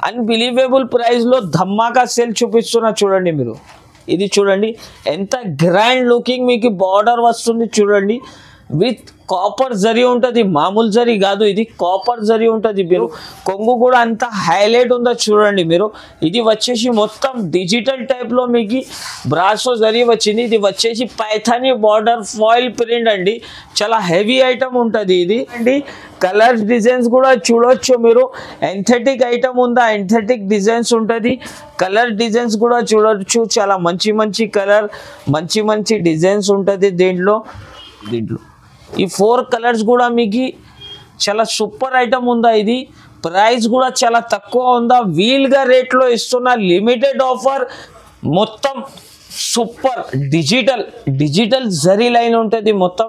Unbelievable price లో ధమాకా sale చూపిస్తున్నా చూడండి మీరు. ఇది చూడండి ఎంత గ్రాండ్ లుకింగ్ మీకు బార్డర్ వస్తుంది చూడండి. విత్ కాపర్ జరీ ఉంటుంది, మామూలు జరీ కాదు, ఇది కాపర్ జరీ ఉంటుంది. మీరు కొంగు కూడా అంత హైలైట్ ఉందో చూడండి మీరు. ఇది వచ్చేసి మొత్తం డిజిటల్ టైప్లో మీకు బ్రాసో జరీ వచ్చింది. ఇది వచ్చేసి పైథానీ బార్డర్ ఫాయిల్ ప్రింట్ అండి. చాలా హెవీ ఐటమ్ ఉంటుంది ఇది అండి. కలర్స్ డిజైన్స్ కూడా చూడొచ్చు మీరు. ఎంథెటిక్ ఐటమ్ ఉందా, ఎంథెటిక్ డిజైన్స్ ఉంటుంది. కలర్ డిజైన్స్ కూడా చూడొచ్చు. చాలా మంచి మంచి కలర్, మంచి మంచి డిజైన్స్ ఉంటుంది దీంట్లో. ఈ 4 కలర్స్ కూడా మీకు చాలా సూపర్ ఐటమ్ ఉందా. ఇది ప్రైస్ కూడా చాలా తక్కువ ఉందా. వీల్గా రేట్లో ఇస్తున్న లిమిటెడ్ ఆఫర్. మొత్తం సూపర్ డిజిటల్ జరీ లైన్ ఉంటుంది మొత్తం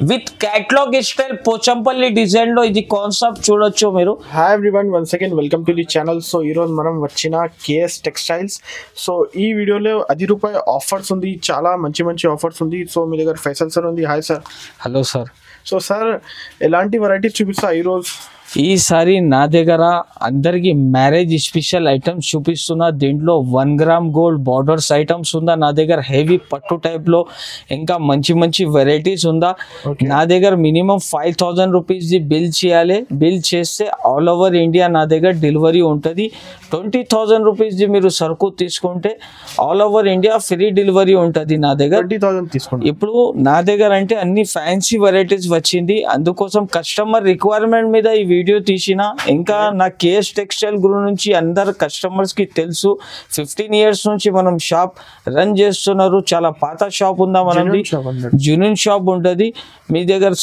with catalogue style Pochampally design లో. ఇది కాన్సెప్ట్ చూడొచ్చు మీరు. Hi everyone, once again welcome to the channel. So ఈరోజు మనం వచ్చిన కేఎస్ టెక్స్టైల్స్. సో ఈ వీడియోలో 10 రూపాయల ఆఫర్స్ ఉంది, చాలా మంచి మంచి ఆఫర్స్ ఉంది. సో మీ దగ్గర ఫైసల్ సార్ ఉంది. Hi sir. Hello sir. So sir ఎలాంటి వెరైటీస్ చూపిస్తా ఈరోజు? ఈసారి నా దగ్గర అందరికి మ్యారేజ్ స్పెషల్ ఐటమ్స్ చూపిస్తున్నా. దీంట్లో 1 గ్రామ్ గోల్డ్ బార్డర్స్ ఐటమ్స్ ఉందా నా దగ్గర. హెవీ పట్టు టైప్ లో ఇంకా మంచి మంచి వెరైటీస్ ఉందా నా దగ్గర. మినిమం 5000 రూపీస్ బిల్ చేయాలి. బిల్ చేస్తే ఆల్ ఓవర్ ఇండియా నా దగ్గర డెలివరీ ఉంటుంది. 20,000 రూపీస్ మీరు సరుకు తీసుకుంటే all over India free delivery ఉంటుంది నా దగ్గర. 20,000 తీసుకోండి. ఇప్పుడు నా దగ్గర అంటే అన్ని ఫ్యాన్సీ వెరైటీస్ వచ్చింది. అందుకోసం కస్టమర్ రిక్వైర్మెంట్ మీద ఈ వీడియో తీసిన. ఇంకా నా కేఎస్ టెక్స్టైల్ గురించి అందరు కస్టమర్స్ కి తెలుసు. 15 ఇయర్స్ నుంచి మనం షాప్ రన్ చేస్తున్నారు. చాలా పాత షాప్ ఉందా మనది, జునూన్ షాప్ ఉంటుంది మీ దగ్గర.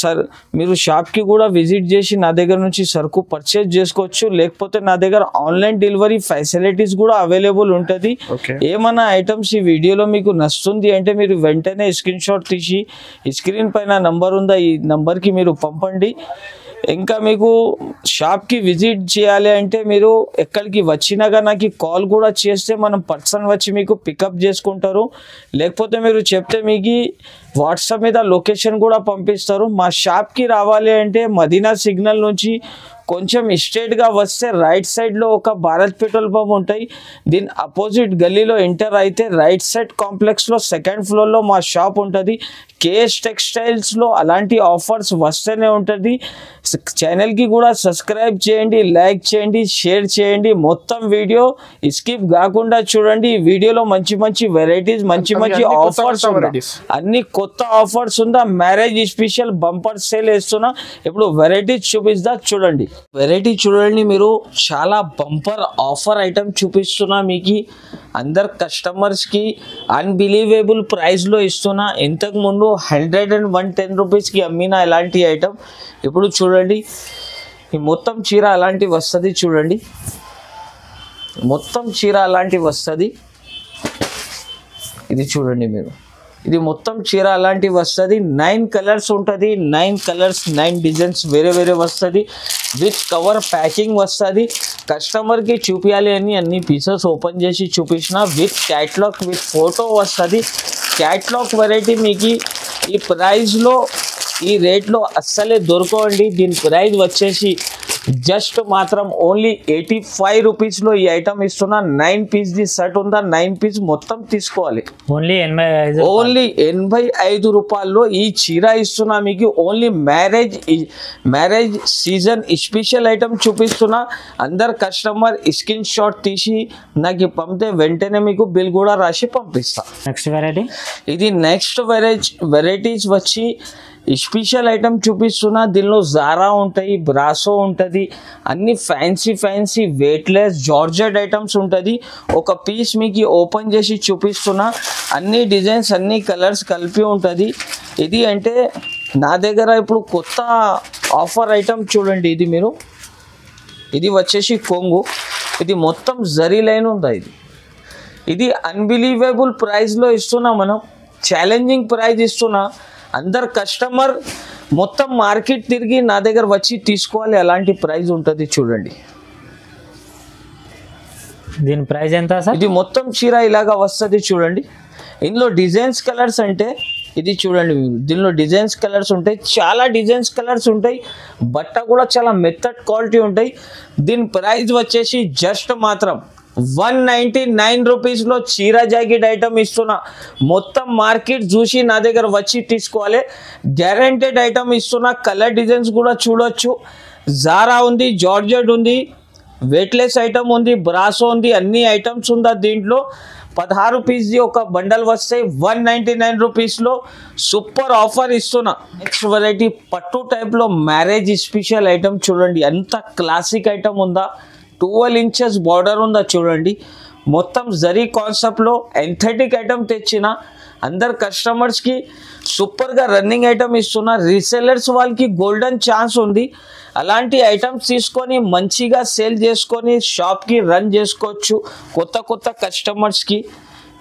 మీరు షాప్ కి కూడా విజిట్ చేసి నా దగ్గర నుంచి సరుకు పర్చేజ్ చేసుకోవచ్చు. లేకపోతే నా దగ్గర ఆన్లైన్ డెలివరీ ఫెసిలిటీస్ కూడా అవైలబుల్ ఉంటుంది. ఏమన్నా ఐటమ్స్ ఈ వీడియోలో మీకు నచ్చుతుంది అంటే మీరు వెంటనే స్క్రీన్ షాట్ తీసి స్క్రీన్ పైన నంబర్ ఉందా, ఈ నంబర్ కి మీరు పంపండి. ఇంకా మీకు షాప్కి విజిట్ చేయాలి అంటే మీరు ఎక్కడికి వచ్చినాక నాకు కాల్ కూడా చేస్తే మనం పర్సన్ వచ్చి మీకు పికప్ చేసుకుంటారు. లేకపోతే మీరు చెప్తే మీకు వాట్సాప్ మీద లొకేషన్ కూడా పంపిస్తారు. మా షాప్కి రావాలి అంటే మదీనా సిగ్నల్ నుంచి కొంచెం స్ట్రైట్గా వస్తే రైట్ సైడ్లో ఒక భారత్ పెట్రోల్ పంప్ ఉంటాయి. దీని అపోజిట్ గల్లీలో ఎంటర్ అయితే రైట్ సైడ్ కాంప్లెక్స్లో 2nd ఫ్లోర్లో మా షాప్ ఉంటుంది. కేఎస్ టెక్స్టైల్స్లో అలాంటి ఆఫర్స్ వస్తూనే ఉంటుంది. ఛానల్కి కూడా సబ్స్క్రైబ్ చేయండి, లైక్ చేయండి, షేర్ చేయండి. మొత్తం వీడియో స్కిప్ కాకుండా చూడండి. ఈ వీడియోలో మంచి మంచి వెరైటీస్, మంచి మంచి ఆఫర్స్, అన్ని కొత్త ఆఫర్స్ ఉందా. మ్యారేజ్ స్పెషల్ బంపర్ సేల్ వేస్తున్నా. ఇప్పుడు వెరైటీస్ చూపిస్తా చూడండి. వెరైటీ చూడండి మీరు. చాలా బంపర్ ఆఫర్ ఐటమ్ చూపిస్తున్నా మీకు. అందరు కస్టమర్స్ కి అన్బిలీవబుల్ ప్రైస్ లో ఇస్తున్నా. ఇంతకు ముందు 110 రూపీస్ కి అమ్మిన ఇలాంటి ఐటమ్ ఇప్పుడు చూడండి. ఈ మొత్తం చీర అలాంటి వస్తుంది చూడండి. మొత్తం చీర అలాంటి వస్తుంది. ఇది చూడండి మీరు. ఇది మొత్తం చీర అలాంటి వస్తుంది. 9 కలర్స్ ఉంటుంది. 9 కలర్స్ 9 డిజైన్స్ వేరే వేరే వస్తుంది. విత్ కవర్ ప్యాకింగ్ వస్తుంది. కస్టమర్కి చూపించాలి అని అన్ని పీసెస్ ఓపెన్ చేసి చూపించిన. విత్ క్యాట్లాగ్ విత్ ఫోటో వస్తుంది. క్యాట్లాగ్ వెరైటీ మీకు ఈ ప్రైస్లో ఈ రేట్లో అస్సలే దొరకండి. దీని ప్రైస్ వచ్చేసి జస్ట్ మాత్రం ఓన్లీ 85 రూపీస్లో ఈ ఐటమ్ ఇస్తున్నా. 9 పీస్ది సెట్ ఉందా, 9 పీస్ మొత్తం తీసుకోవాలి. ఓన్లీ 85 రూపాయల్లో ఈ చీర ఇస్తున్నా మీకు. Only marriage season special item చూపిస్తున్నా. అందరు కస్టమర్ స్క్రీన్ షాట్ తీసి నాకు పంపితే వెంటనే మీకు బిల్ కూడా రాసి పంపిస్తా. నెక్స్ట్ వెరైటీ ఇది. నెక్స్ట్ వెరైటీస్ వచ్చి స్పెషల్ ఐటమ్ చూపిస్తున్నా. దీనిలో జారా ఉంటాయి, బ్రాసో ఉంటుంది, అన్ని ఫ్యాన్సీ వెయిట్లెస్ జార్జెట్ ఐటమ్స్ ఉంటుంది. ఒక పీస్ మీకు ఓపెన్ చేసి చూపిస్తున్నా. అన్ని డిజైన్స్ అన్ని కలర్స్ కలిపి ఉంటుంది. ఇది అంటే నా దగ్గర ఇప్పుడు కొత్త ఆఫర్ ఐటమ్ చూడండి. ఇది మీరు, ఇది వచ్చేసి కొంగు. ఇది మొత్తం జరీ లైన్ ఉందా. ఇది అన్బిలీవబుల్ ప్రైస్లో ఇస్తున్నా. మనం ఛాలెంజింగ్ ప్రైస్ ఇస్తున్నా. అందరు కస్టమర్ మొత్తం మార్కెట్ తిరిగి నా దగ్గర వచ్చి తీసుకోవాలి. అలాంటి ప్రైస్ ఉంటుంది చూడండి. దీని ప్రైస్ ఎంత సార్? ఇది మొత్తం చీర ఇలాగా వస్తుంది చూడండి. ఇందులో డిజైన్స్ కలర్స్ అంటే ఇది చూడండి మీరు, దీనిలో డిజైన్స్ కలర్స్ ఉంటాయి, చాలా డిజైన్స్ కలర్స్ ఉంటాయి, బట్ట కూడా చాలా మెత్తడ్ క్వాలిటీ ఉంటాయి. దీని ప్రైస్ వచ్చేసి జస్ట్ మాత్రం 199 రూపీస్లో చీరా జాకెట్ ఐటమ్ ఇస్తున్నా. మొత్తం మార్కెట్ చూసి నా దగ్గర వచ్చి తీసుకోవాలి, గ్యారెంటెడ్ ఐటమ్ ఇస్తున్నా. కలర్ డిజైన్స్ కూడా చూడొచ్చు. జారా ఉంది, జార్జెట్ ఉంది, వెయిట్లెస్ ఐటమ్ ఉంది, బ్రాసో ఉంది, అన్ని ఐటమ్స్ ఉందా దీంట్లో. 16 పీస్ది ఒక బండల్ వస్తాయి 199 రూపీస్లో. సూపర్ ఆఫర్ ఇస్తున్నా. నెక్స్ట్ వెరైటీ పట్టు టైప్లో మ్యారేజ్ స్పెషల్ ఐటమ్ చూడండి, ఎంత క్లాసిక్ ఐటమ్ ఉందా. 12 ఇంచెస్ బార్డర్ ఉందా చూడండి. మొత్తం జరీ కాన్సెప్ట్లో ఎంథెటిక్ ఐటమ్ తెచ్చిన. అందరు కస్టమర్స్కి సూపర్గా రన్నింగ్ ఐటమ్ ఇస్తున్నా. రీసెలర్స్ వాళ్ళకి గోల్డెన్ ఛాన్స్ ఉంది. అలాంటి ఐటమ్స్ తీసుకొని మంచిగా సేల్ చేసుకొని షాప్కి రన్ చేసుకోవచ్చు కొత్త కొత్త కస్టమర్స్కి.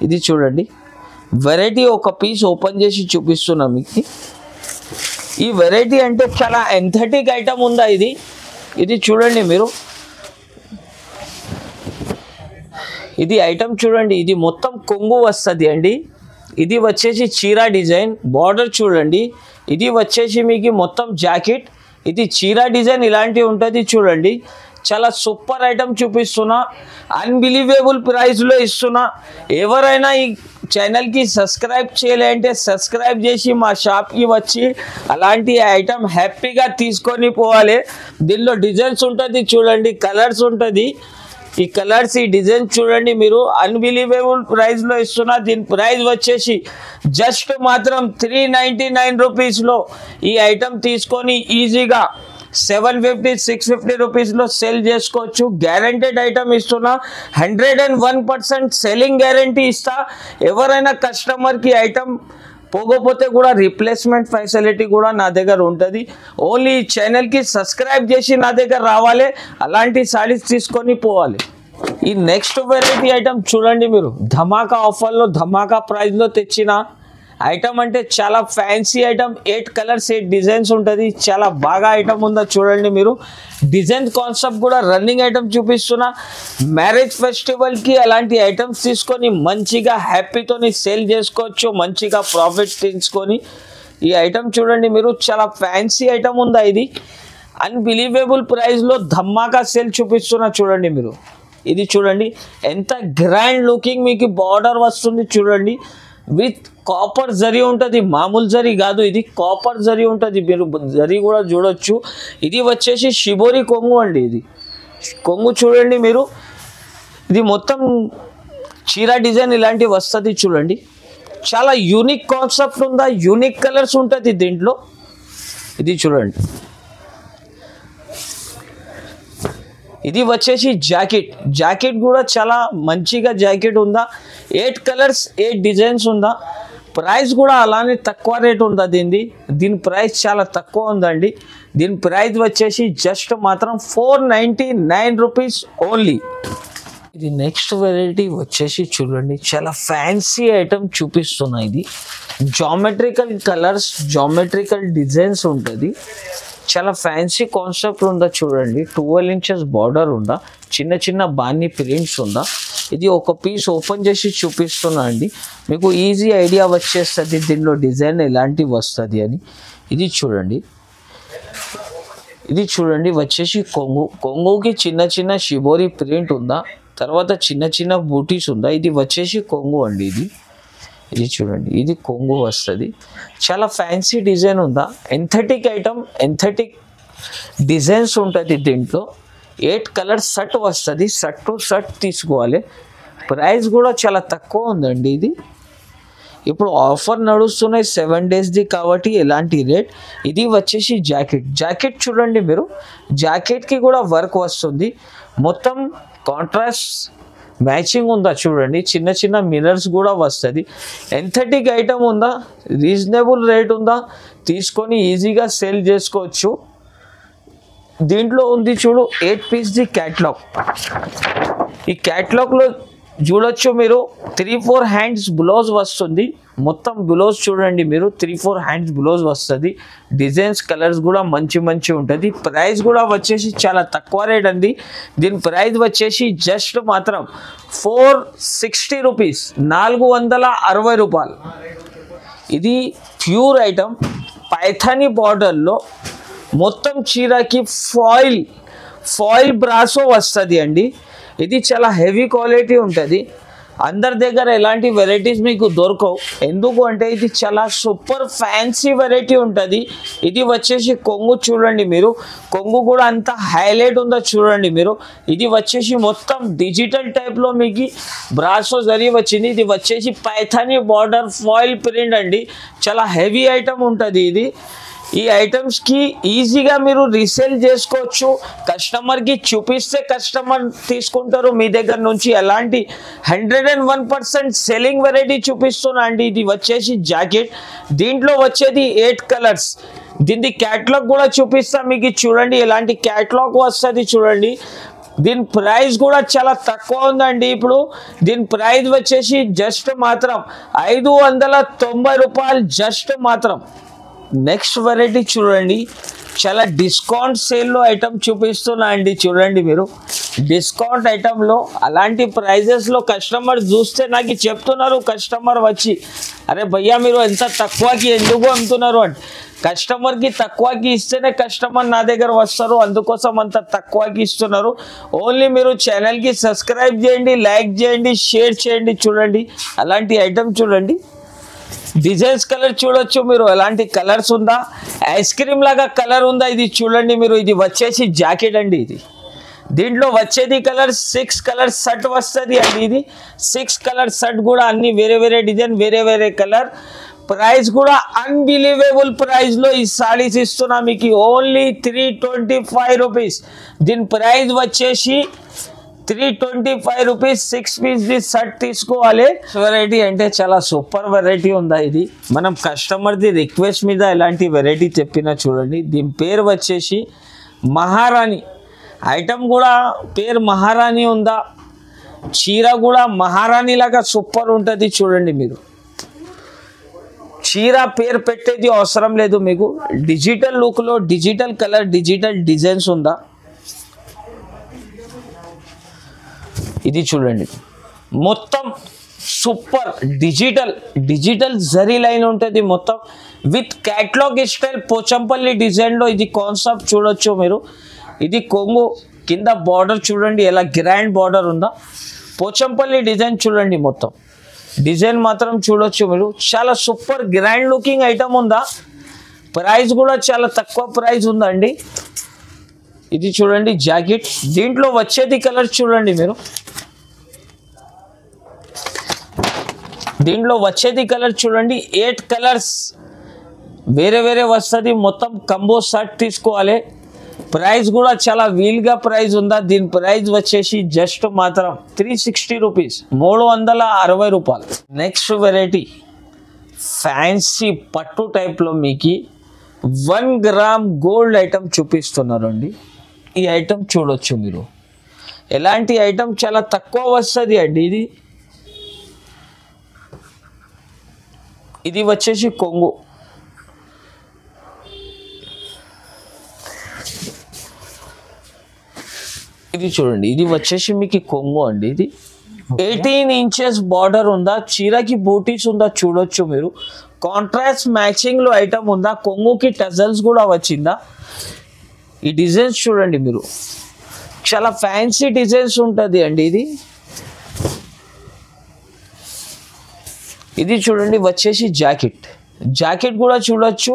ఇది చూడండి వెరైటీ, ఒక పీస్ ఓపెన్ చేసి చూపిస్తున్నా మీకు. ఈ వెరైటీ అంటే చాలా ఎంథెటిక్ ఐటమ్ ఉందా ఇది. ఇది చూడండి మీరు, ఇది ఐటమ్ చూడండి. ఇది మొత్తం కొంగు వస్తుంది అండి. ఇది వచ్చేసి చీరా డిజైన్, బార్డర్ చూడండి. ఇది వచ్చేసి మీకు మొత్తం జాకెట్. ఇది చీరా డిజైన్ ఇలాంటివి ఉంటుంది చూడండి. చాలా సూపర్ ఐటమ్ చూపిస్తున్నా, అన్బిలీవేబుల్ ప్రైస్లో ఇస్తున్నా. ఎవరైనా ఈ ఛానల్కి సబ్స్క్రైబ్ చేయాలంటే సబ్స్క్రైబ్ చేసి మా షాప్కి వచ్చి అలాంటి ఐటమ్ హ్యాపీగా తీసుకొని పోవాలి. దీనిలో డిజైన్స్ ఉంటుంది చూడండి, కలర్స్ ఉంటుంది. ఈ కలర్స్, ఈ డిజైన్ చూడండి మీరు, అన్బిలీవేబుల్ ప్రైస్లో ఇస్తున్నా. దీని ప్రైస్ వచ్చేసి జస్ట్ మాత్రం 399 రూపీస్లో ఈ ఐటమ్ తీసుకొని ఈజీగా 750 650 రూపీస్లో సేల్ చేసుకోవచ్చు. గ్యారెంటెడ్ ఐటమ్ ఇస్తున్నా. 101% సెల్లింగ్ గ్యారంటీ ఇస్తా. ఎవరైనా కస్టమర్కి ఐటమ్ పోగపోతే కూడా రీప్లేస్మెంట్ ఫెసిలిటీ కూడా నా దగ్గర ఉంటుంది. ఓన్లీ ఈ ఛానల్కి సబ్స్క్రైబ్ చేసి నా దగ్గర రావాలి, అలాంటి సారీస్ తీసుకొని పోవాలి. ఈ నెక్స్ట్ వెరైటీ ఐటమ్ చూడండి మీరు, ధమాకా ఆఫర్లో ధమాకా ప్రైస్లో తెచ్చిన ఐటమ్. అంటే చాలా ఫ్యాన్సీ ఐటమ్, 8 కలర్స్ 8 డిజైన్స్ ఉంటుంది. చాలా బాగా ఐటమ్ ఉందా చూడండి మీరు. డిజైన్ కాన్సెప్ట్ కూడా రన్నింగ్ ఐటమ్ చూపిస్తున్నా. మ్యారేజ్ ఫెస్టివల్కి అలాంటి ఐటమ్స్ తీసుకొని మంచిగా హ్యాపీతోని సేల్ చేసుకోవచ్చు, మంచిగా ప్రాఫిట్ తీసుకొని. ఈ ఐటమ్ చూడండి మీరు, చాలా ఫ్యాన్సీ ఐటమ్ ఉందా ఇది. అన్బిలీవేబుల్ ప్రైస్లో ధమాకా సేల్ చూపిస్తున్నా చూడండి మీరు. ఇది చూడండి ఎంత గ్రాండ్ లుకింగ్, మీకు బార్డర్ వస్తుంది చూడండి. విత్ కాపర్ జరీ ఉంటుంది, మామూలు జరీ కాదు, ఇది కాపర్ జరీ ఉంటుంది. మీరు జరీ కూడా చూడొచ్చు. ఇది వచ్చేసి షిబోరి కొంగు అండి. ఇది కొంగు చూడండి మీరు. ఇది మొత్తం చీరా డిజైన్ ఇలాంటివి వస్తుంది చూడండి. చాలా యూనిక్ కాన్సెప్ట్ ఉందా, యూనిక్ కలర్స్ ఉంటుంది దీంట్లో. ఇది చూడండి, ఇది వచ్చేసి జాకెట్. జాకెట్ కూడా చాలా మంచిగా జాకెట్ ఉందా. 8 కలర్స్ 8 డిజైన్స్ ఉందా. ప్రైస్ కూడా అలానే తక్కువ రేట్ ఉందా దీనిది. దీని ప్రైస్ చాలా తక్కువ ఉందండి. దీని ప్రైస్ వచ్చేసి జస్ట్ మాత్రం 499 రూపీస్ ఓన్లీ. ఇది నెక్స్ట్ వెరైటీ వచ్చేసి చూడండి, చాలా ఫ్యాన్సీ ఐటమ్ చూపిస్తున్నా. ఇది జామెట్రికల్ కలర్స్, జామెట్రికల్ డిజైన్స్ ఉంటుంది. చాలా ఫ్యాన్సీ కాన్సెప్ట్ ఉందా చూడండి. 12 ఇంచెస్ బార్డర్ ఉందా, చిన్న చిన్న బాన్ని ప్రింట్స్ ఉందా. ఇది ఒక పీస్ ఓపెన్ చేసి చూపిస్తున్నా అండి, మీకు ఈజీ ఐడియా వచ్చేస్తుంది దీనిలో డిజైన్ ఎలాంటివి వస్తుంది అని. ఇది చూడండి, ఇది చూడండి వచ్చేసి కొంగు. కొంగుకి చిన్న చిన్న షిబోరి ప్రింట్ ఉందా, తర్వాత చిన్న చిన్న బూటీస్ ఉందా. ఇది వచ్చేసి కొంగు అండి. ఇది చూడండి, ఇది కొంగు వస్తుంది. చాలా ఫ్యాన్సీ డిజైన్ ఉందా. ఎంథెటిక్ ఐటమ్, ఎంథెటిక్ డిజైన్స్ ఉంటుంది దీంట్లో. 8 కలర్స్ సెట్ వస్తుంది. సెట్ టు సెట్ తీసుకోవాలి. ప్రైస్ కూడా చాలా తక్కువ ఉందండి. ఇది ఇప్పుడు ఆఫర్ నడుస్తున్నాయి 7 డేస్ది కాబట్టి ఎలాంటి రేట్. ఇది వచ్చేసి జాకెట్. జాకెట్ చూడండి మీరు, జాకెట్కి కూడా వర్క్ వస్తుంది. మొత్తం కాంట్రాస్ట్ మ్యాచింగ్ ఉందా చూడండి. చిన్న చిన్న మిరర్స్ కూడా వస్తుంది. ఎంథెటిక్ ఐటమ్ ఉందా, రీజనబుల్ రేట్ ఉందా, తీసుకొని ఈజీగా సేల్ చేసుకోవచ్చు. దీంట్లో ఉంది చూడు 8 పీస్ది క్యాట్లాగ్. ఈ క్యాట్లాగ్లో చూడొచ్చు మీరు 3-4 హ్యాండ్స్ బ్లౌజ్ వస్తుంది. మొత్తం బ్లౌజ్ చూడండి మీరు, 3-4 హ్యాండ్స్ బ్లౌజ్ వస్తుంది. డిజైన్స్ కలర్స్ కూడా మంచి మంచి ఉంటుంది. ప్రైస్ కూడా వచ్చేసి చాలా తక్కువ రేట్ అండి. దీని ప్రైస్ వచ్చేసి జస్ట్ మాత్రం 460 రూపీస్, 460 రూపాయలు. ఇది ప్యూర్ ఐటమ్ పైథానీ బార్డర్లో మొత్తం చీరకి ఫాయిల్ బ్రాసో వస్తుంది అండి. ఇది చాలా హెవీ క్వాలిటీ ఉంటుంది. అందరి దగ్గర ఎలాంటి వెరైటీస్ మీకు దొరకవు. ఎందుకు అంటే ఇది చాలా సూపర్ ఫ్యాన్సీ వెరైటీ ఉంటుంది. ఇది వచ్చేసి కొంగు చూడండి మీరు, కొంగు కూడా అంత హైలైట్ ఉందో చూడండి మీరు. ఇది వచ్చేసి మొత్తం డిజిటల్ టైప్లో మీకు బ్రాసో జరీ వచ్చింది. ఇది వచ్చేసి పైథానీ బార్డర్ ఫాయిల్ ప్రింట్ అండి. చాలా హెవీ ఐటమ్ ఉంటుంది ఇది. ఈ ఐటమ్స్కి ఈజీగా మీరు రీసేల్ చేసుకోవచ్చు. కస్టమర్కి చూపిస్తే కస్టమర్ తీసుకుంటారు మీ దగ్గర నుంచి. ఎలాంటి 101% సెల్లింగ్ వెరైటీ చూపిస్తున్నా అండి. ఇది వచ్చేసి జాకెట్, దీంట్లో వచ్చేది 8 కలర్స్. దీని క్యాటలాగ్ కూడా చూపిస్తా మీకు. చూడండి ఎలాంటి క్యాటలాగ్ వస్తుంది చూడండి. దీని ప్రైస్ కూడా చాలా తక్కువ ఉందండి. ఇప్పుడు దీని ప్రైస్ వచ్చేసి జస్ట్ మాత్రం 590 రూపాయలు జస్ట్ మాత్రం. నెక్స్ట్ వెరైటీ చూడండి, చాలా డిస్కౌంట్ సేల్లో ఐటమ్ చూపిస్తున్నా అండి. చూడండి మీరు డిస్కౌంట్ ఐటంలో అలాంటి ప్రైజెస్లో కస్టమర్ చూస్తే నాకు చెప్తున్నారు. కస్టమర్ వచ్చి అరే భయ్యా మీరు ఎంత తక్కువకి ఎందుకు అమ్ముతున్నారు అంటే, కస్టమర్కి తక్కువకి ఇస్తేనే కస్టమర్ నా దగ్గర వస్తారు. అందుకోసం అంత తక్కువకి ఇస్తున్నారు. ఓన్లీ మీరు ఛానల్కి సబ్స్క్రైబ్ చేయండి, లైక్ చేయండి, షేర్ చేయండి. చూడండి అలాంటి ఐటమ్ చూడండి. డిజైన్స్ కలర్ చూడొచ్చు మీరు. ఎలాంటి కలర్స్ ఉందా, ఐస్ క్రీమ్ లాగా కలర్ ఉందా ఇది చూడండి మీరు. ఇది వచ్చేసి జాకెట్ అండి. ఇది దీంట్లో వచ్చేది కలర్ 6 కలర్ సెట్ వస్తుంది అండి. ఇది 6 కలర్ సెట్ కూడా అన్ని వేరే వేరే డిజైన్, వేరే వేరే కలర్. ప్రైస్ కూడా అన్బిలీవబుల్ ప్రైస్లో ఈ సారీస్ ఇస్తున్నా మీకు. Only 325 rupees. దీని ప్రైస్ వచ్చేసి 325 రూపీస్. 6 పీస్ ది సెట్ తీసుకోవాలి. వెరైటీ అంటే చాలా సూపర్ వెరైటీ ఉందా ఇది. మనం కస్టమర్ది రిక్వెస్ట్ మీద ఎలాంటి వెరైటీ చెప్పినా చూడండి. దీని పేరు వచ్చేసి మహారాణి. ఐటమ్ కూడా పేరు మహారాణి ఉందా. చీర కూడా మహారాణి లాగా సూపర్ ఉంటుంది చూడండి మీరు. చీర పేరు పెట్టేది అవసరం లేదు మీకు. డిజిటల్ లుక్లో డిజిటల్ కలర్, డిజిటల్ డిజైన్స్ ఉందా. ఇది చూడండి మొత్తం సూపర్ డిజిటల్ జరీ లైన్ ఉంటుంది మొత్తం విత్ క్యాటలాగ్ స్టైల్ పోచంపల్లి డిజైన్లో. ఇది కాన్సెప్ట్ చూడొచ్చు మీరు. ఇది కొంగు కింద బార్డర్ చూడండి ఎలా గ్రాండ్ బార్డర్ ఉందా. పోచంపల్లి డిజైన్ చూడండి మొత్తం డిజైన్ మాత్రం చూడొచ్చు మీరు. చాలా సూపర్ గ్రాండ్ లుకింగ్ ఐటమ్ ఉందా. ప్రైస్ కూడా చాలా తక్కువ ప్రైస్ ఉందండి. ఇది చూడండి జాకెట్. దీంట్లో వచ్చేది కలర్ చూడండి మీరు. దీంట్లో వచ్చేది కలర్ చూడండి 8 కలర్స్ వేరే వేరే వస్తుంది. మొత్తం కంబో సెట్ తీసుకోవాలి. ప్రైస్ కూడా చాలా వీల్గా ప్రైస్ ఉందా. దీని ప్రైస్ వచ్చేసి జస్ట్ మాత్రం 360 రూపీస్, 360 రూపాయలు. నెక్స్ట్ వెరైటీ ఫ్యాన్సీ పట్టు టైప్లో మీకు 1 గ్రామ్ గోల్డ్ ఐటమ్ చూపిస్తున్నారు అండి. ఈ ఐటమ్ చూడొచ్చు మీరు. ఎలాంటి ఐటమ్ చాలా తక్కువ వస్తుంది అండి. ఇది వచ్చేసి కొంగు. ఇది చూడండి ఇది వచ్చేసి మీకు కొంగు అండి. ఇది 18 ఇంచెస్ బార్డర్ ఉందా. చీరకి బూటీస్ ఉందా చూడొచ్చు మీరు. కాంట్రాస్ట్ మ్యాచింగ్లో ఐటమ్ ఉందా. కొంగుకి టజల్స్ కూడా వచ్చిందా. ఈ డిజైన్స్ చూడండి మీరు. చాలా ఫ్యాన్సీ డిజైన్స్ ఉంటుంది అండి. ఇది చూడండి వచ్చేసి జాకెట్ కూడా చూడొచ్చు.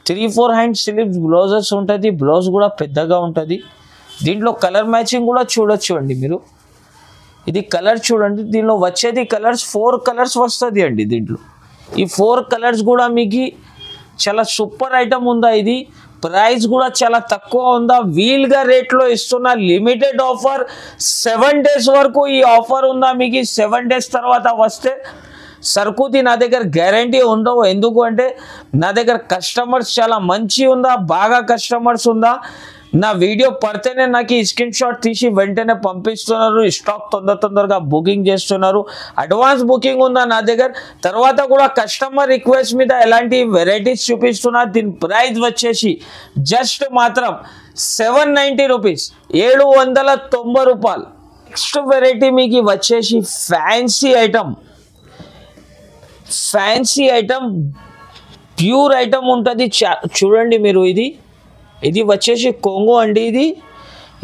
3-4 హ్యాండ్ స్లీవ్స్ బ్లౌజెస్ ఉంటుంది. బ్లౌజ్ కూడా పెద్దగా ఉంటుంది. దీంట్లో కలర్ మ్యాచింగ్ కూడా చూడొచ్చు అండి మీరు. ఇది కలర్ చూడండి. దీనిలో వచ్చేది కలర్స్ 4 కలర్స్ వస్తుంది అండి. దీంట్లో ఈ 4 కలర్స్ కూడా మీకు చాలా సూపర్ ఐటమ్ ఉందా. ఇది ప్రైస్ కూడా చాలా తక్కువ ఉందా. వీల్గా రేట్లో ఇస్తున్న లిమిటెడ్ ఆఫర్. 7 days వరకు ఈ ఆఫర్ ఉందా మీకు. 7 days తర్వాత వస్తే సరుకుది నా దగ్గర గ్యారంటీ ఉండవు. ఎందుకు అంటే నా దగ్గర కస్టమర్స్ చాలా మంచి ఉందా, బాగా కస్టమర్స్ ఉందా. నా వీడియో పడితేనే నాకు ఈ స్క్రీన్ షాట్ తీసి వెంటనే పంపిస్తున్నారు. స్టాక్ తొందరగా బుకింగ్ చేస్తున్నారు. అడ్వాన్స్ బుకింగ్ ఉందా నా దగ్గర. తర్వాత కూడా కస్టమర్ రిక్వెస్ట్ మీద ఎలాంటి వెరైటీస్ చూపిస్తున్నా. దీని ప్రైస్ వచ్చేసి జస్ట్ మాత్రం 790 రూపీస్, 790 రూపాయలు. నెక్స్ట్ వెరైటీ మీకు వచ్చేసి fancy item. Fancy item, pure item ఉంటుంది. చూడండి మీరు, ఇది వచ్చేసి కొంగు అండి.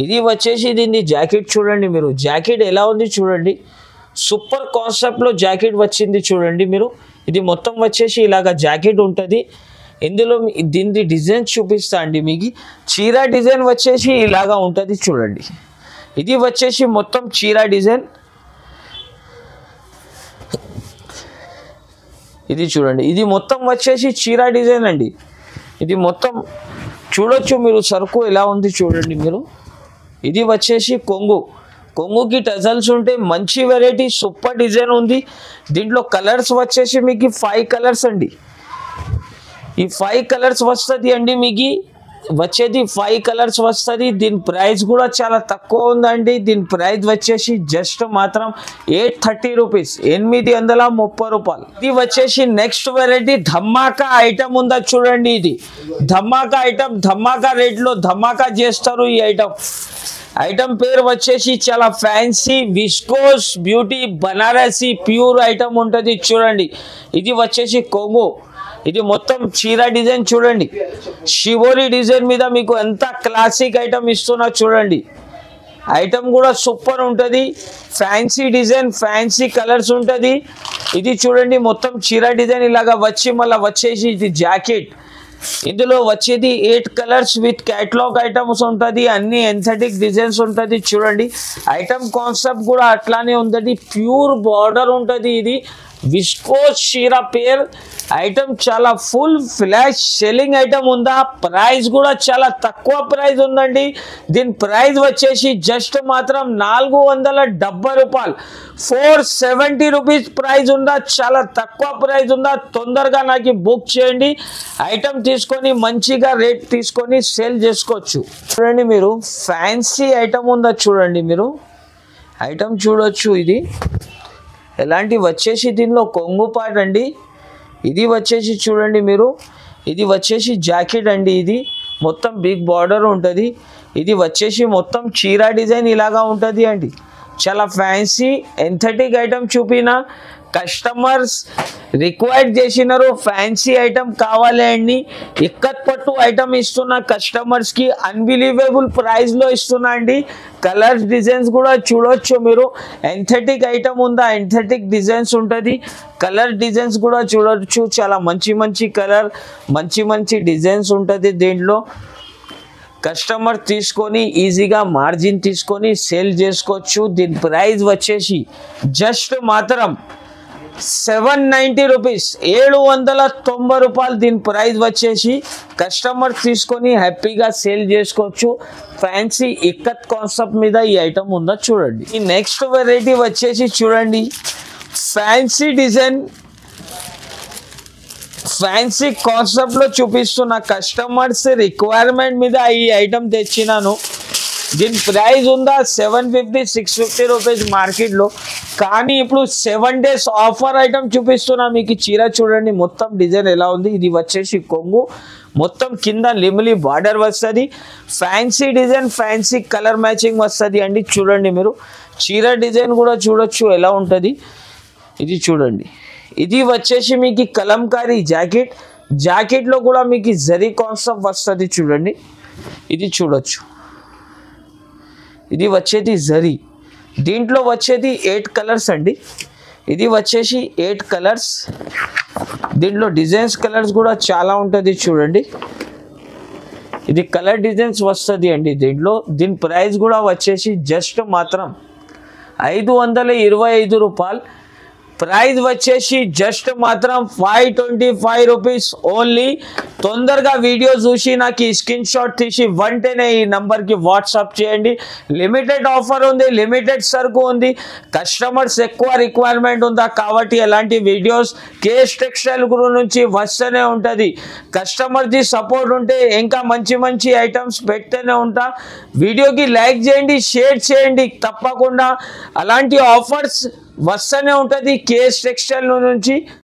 ఇది వచ్చేసి దీన్ని జాకెట్ చూడండి మీరు, జాకెట్ ఎలా ఉంది చూడండి. సూపర్ కాన్సెప్ట్లో జాకెట్ వచ్చింది చూడండి మీరు. ఇది మొత్తం వచ్చేసి ఇలాగ జాకెట్ ఉంటుంది. ఇందులో దీని డిజైన్ చూపిస్తా అండి మీకు. చీర డిజైన్ వచ్చేసి ఇలాగా ఉంటుంది చూడండి. ఇది వచ్చేసి మొత్తం చీర డిజైన్. ఇది చూడండి, ఇది మొత్తం వచ్చేసి చీర డిజైన్ అండి. ఇది మొత్తం చూడొచ్చు మీరు, సరుకు ఎలా ఉంది చూడండి మీరు. ఇది వచ్చేసి కొంగుకి టజల్స్ ఉంటే మంచి వెరైటీ, సూపర్ డిజైన్ ఉంది. దీంట్లో కలర్స్ వచ్చేసి మీకు 5 కలర్స్ అండి. ఈ 5 కలర్స్ వస్తుంది అండి మీకు. వచ్చేది 5 కలర్స్ వస్తుంది. దీని ప్రైస్ కూడా చాలా తక్కువ ఉందండి. దీని ప్రైస్ వచ్చేసి జస్ట్ మాత్రం 830 రూపీస్, 830 రూపాయలు. ఇది వచ్చేసి నెక్స్ట్ వెరైటీ ధమాకా ఐటమ్ ఉందా చూడండి. ఇది ధమాకా ఐటమ్, ధమాకా రేట్లో ధమాకా చేస్తారు. ఈ ఐటమ్ పేరు వచ్చేసి చాలా fancy viscose beauty Banarasi pure item ఉంటుంది చూడండి. ఇది వచ్చేసి కొంగు. ఇది మొత్తం చీర డిజైన్ చూడండి. షివోరి డిజైన్ మీద మీకు ఎంత క్లాసిక్ ఐటమ్ ఇస్తున్నా చూడండి. ఐటమ్ కూడా సూపర్ ఉంటుంది. ఫ్యాన్సీ డిజైన్, ఫ్యాన్సీ కలర్స్ ఉంటుంది. ఇది చూడండి మొత్తం చీర డిజైన్ ఇలాగా వచ్చి మళ్ళీ వచ్చేసి ఇది జాకెట్. ఇందులో వచ్చేది 8 కలర్స్ విత్ క్యాటలాగ్ ఐటమ్స్ ఉంటుంది. అన్ని ఎన్థెటిక్ డిజైన్స్ ఉంటుంది చూడండి. ఐటమ్ కాన్సెప్ట్ కూడా అట్లానే ఉంటుంది. ప్యూర్ బార్డర్ ఉంటుంది. ఇది విస్కోస్ చీర పేర్ ఐటమ్ చాలా ఫుల్ ఫ్లాష్ సెల్లింగ్ ఐటమ్ ఉందా. ప్రైస్ కూడా చాలా తక్కువ ప్రైస్ ఉందండి. దీని ప్రైస్ వచ్చేసి జస్ట్ మాత్రం 470 రూపాయలు, 470 రూపీస్ ప్రైస్ ఉందా. చాలా తక్కువ ప్రైస్ ఉందా. తొందరగా నాకు బుక్ చేయండి. ఐటమ్ తీసుకొని మంచిగా రేట్ తీసుకొని సేల్ చేసుకోవచ్చు. చూడండి మీరు, ఫ్యాన్సీ ఐటమ్ ఉందా చూడండి మీరు. ఐటమ్ చూడొచ్చు. ఇది ఎలాంటి వచ్చేసి దీనిలో కొంగు పార్ట్ అండి. ఇది వచ్చేసి చూడండి మీరు, ఇది వచ్చేసి జాకెట్ అండి. ఇది మొత్తం బిగ్ బార్డర్ ఉంటుంది. ఇది వచ్చేసి మొత్తం చీర డిజైన్ ఇలాగా ఉంటుంది అండి. చాలా ఫ్యాన్సీ ఎన్థెటిక్ ఐటమ్ చూపిన కస్టమర్స్ రిక్వైర్ చేసినారు. ఫ్యాన్సీ ఐటమ్ కావాలి అండి. ఇక్కత్ పట్టు ఐటమ్ ఇస్తున్నా కస్టమర్స్కి, అన్బిలీవబుల్ ప్రైస్లో ఇస్తున్నా అండి. కలర్స్ డిజైన్స్ కూడా చూడొచ్చు మీరు. ఎన్థెటిక్ ఐటమ్ ఉందా, ఎన్థెటిక్ డిజైన్స్ ఉంటుంది. కలర్ డిజైన్స్ కూడా చూడొచ్చు. చాలా మంచి కలర్, మంచి డిజైన్స్ ఉంటుంది దీంట్లో. కస్టమర్ తీసుకొని ఈజీగా మార్జిన్ తీసుకొని సేల్ చేసుకోవచ్చు. దీని ప్రైస్ వచ్చేసి జస్ట్ మాత్రం 790 రూపీస్, 790 రూపాయలు. దీని ప్రైస్ వచ్చేసి కస్టమర్ తీసుకొని హ్యాపీగా సేల్ చేసుకోవచ్చు. ఫ్యాన్సీ ఇక్కత్ కాన్సెప్ట్ మీద ఈ ఐటమ్ ఉందా చూడండి. ఈ నెక్స్ట్ వెరైటీ వచ్చేసి చూడండి, ఫ్యాన్సీ డిజైన్, ఫ్యాన్సీ కాన్సెప్ట్లో చూపిస్తున్న కస్టమర్స్ రిక్వైర్మెంట్ మీద ఈ ఐటమ్ తెచ్చినాను. దీని ప్రైస్ ఉందా 750-650 రూపీస్ మార్కెట్లో. కానీ ఇప్పుడు 7 days ఆఫర్ ఐటమ్ చూపిస్తున్నా మీకు. చీర చూడండి మొత్తం డిజైన్ ఎలా ఉంది. ఇది వచ్చేసి కొంగు, మొత్తం కింద లిమిలి బార్డర్ వస్తుంది. Fancy design, fancy colour matching వస్తుంది అండి. చూడండి మీరు, చీర డిజైన్ కూడా చూడొచ్చు ఎలా ఉంటుంది. ఇది చూడండి, ఇది వచ్చేసి మీకు కలంకారీ జాకెట్. జాకెట్లో కూడా మీకు జరీ కాన్సెప్ట్ వస్తుంది చూడండి. ఇది చూడొచ్చు, ఇది వచ్చేది జరీ. దీంట్లో వచ్చేది 8 కలర్స్ అండి. ఇది వచ్చేసి 8 కలర్స్. దీంట్లో డిజైన్స్ కలర్స్ కూడా చాలా ఉంటుంది చూడండి. ఇది కలర్ డిజైన్స్ వస్తుంది అండి దీంట్లో. దీని ప్రైస్ కూడా వచ్చేసి జస్ట్ మాత్రం 525 రూపాయలు. ప్రైస్ వచ్చేసి జస్ట్ మాత్రం 525 రూపీస్ ఓన్లీ. తొందరగా వీడియో చూసి నాకు స్క్రీన్ షాట్ తీసి వెంటనే ఈ నంబర్కి వాట్సాప్ చేయండి. లిమిటెడ్ ఆఫర్ ఉంది, లిమిటెడ్ సరుకు ఉంది. కస్టమర్స్ ఎక్కువ రిక్వైర్మెంట్ ఉందా కాబట్టి ఎలాంటి వీడియోస్ కేఎస్ టెక్స్టైల్ గురు నుంచి వస్తూనే ఉంటుంది. కస్టమర్ది సపోర్ట్ ఉంటే ఇంకా మంచి ఐటమ్స్ పెడుతూనే ఉంటా. వీడియోకి లైక్ చేయండి, షేర్ చేయండి. తప్పకుండా అలాంటి ఆఫర్స్ వస్తూనే ఉంటుంది కేఎస్ టెక్స్టైల్ నుంచి.